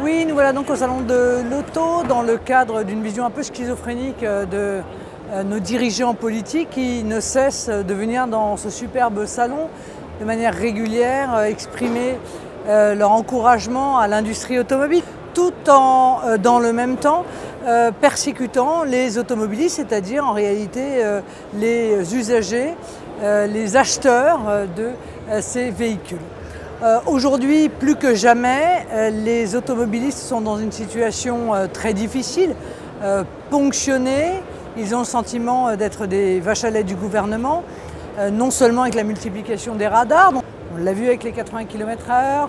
Oui, nous voilà donc au Salon de l'Auto dans le cadre d'une vision un peu schizophrénique de nos dirigeants politiques qui ne cessent de venir dans ce superbe salon de manière régulière exprimer leur encouragement à l'industrie automobile tout en, dans le même temps, persécutant les automobilistes, c'est-à-dire en réalité les usagers, les acheteurs de ces véhicules. Aujourd'hui, plus que jamais, les automobilistes sont dans une situation très difficile, ponctionnés. Ils ont le sentiment d'être des vaches à lait du gouvernement, non seulement avec la multiplication des radars, on l'a vu avec les 80 km/h,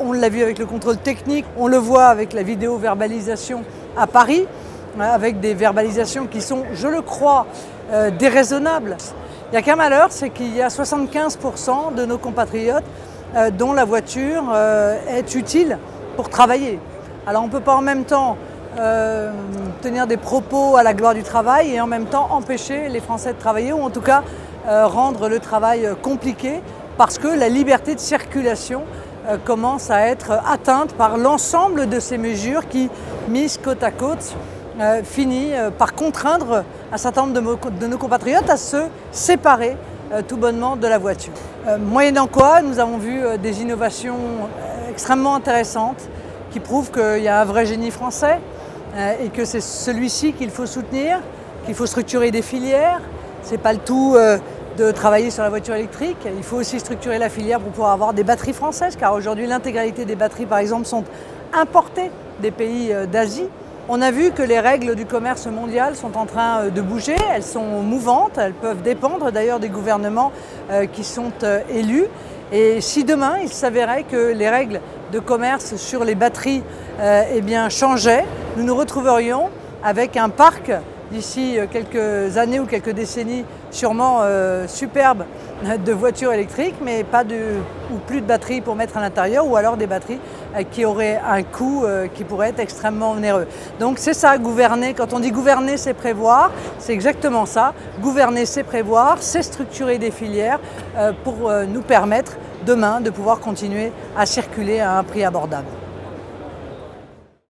on l'a vu avec le contrôle technique, on le voit avec la vidéo-verbalisation à Paris, avec des verbalisations qui sont, je le crois, déraisonnables. Il n'y a qu'un malheur, c'est qu'il y a 75% de nos compatriotes dont la voiture est utile pour travailler. Alors on ne peut pas en même temps tenir des propos à la gloire du travail et en même temps empêcher les Français de travailler ou en tout cas rendre le travail compliqué parce que la liberté de circulation commence à être atteinte par l'ensemble de ces mesures qui, mises côte à côte, finit par contraindre un certain nombre de nos compatriotes à se séparer tout bonnement de la voiture. Moyennant quoi, nous avons vu des innovations extrêmement intéressantes qui prouvent qu'il y a un vrai génie français et que c'est celui-ci qu'il faut soutenir, qu'il faut structurer des filières. Ce n'est pas le tout de travailler sur la voiture électrique, il faut aussi structurer la filière pour pouvoir avoir des batteries françaises, car aujourd'hui l'intégralité des batteries par exemple sont importées des pays d'Asie. On a vu que les règles du commerce mondial sont en train de bouger, elles sont mouvantes, elles peuvent dépendre d'ailleurs des gouvernements qui sont élus. Et si demain il s'avérait que les règles de commerce sur les batteries changeaient, nous nous retrouverions avec un parc d'ici quelques années ou quelques décennies sûrement superbe de voitures électriques, mais plus de batteries pour mettre à l'intérieur, ou alors des batteries qui auraient un coût qui pourrait être extrêmement onéreux. Donc c'est ça, gouverner. Quand on dit gouverner, c'est prévoir, c'est exactement ça. Gouverner, c'est prévoir, c'est structurer des filières pour nous permettre demain de pouvoir continuer à circuler à un prix abordable.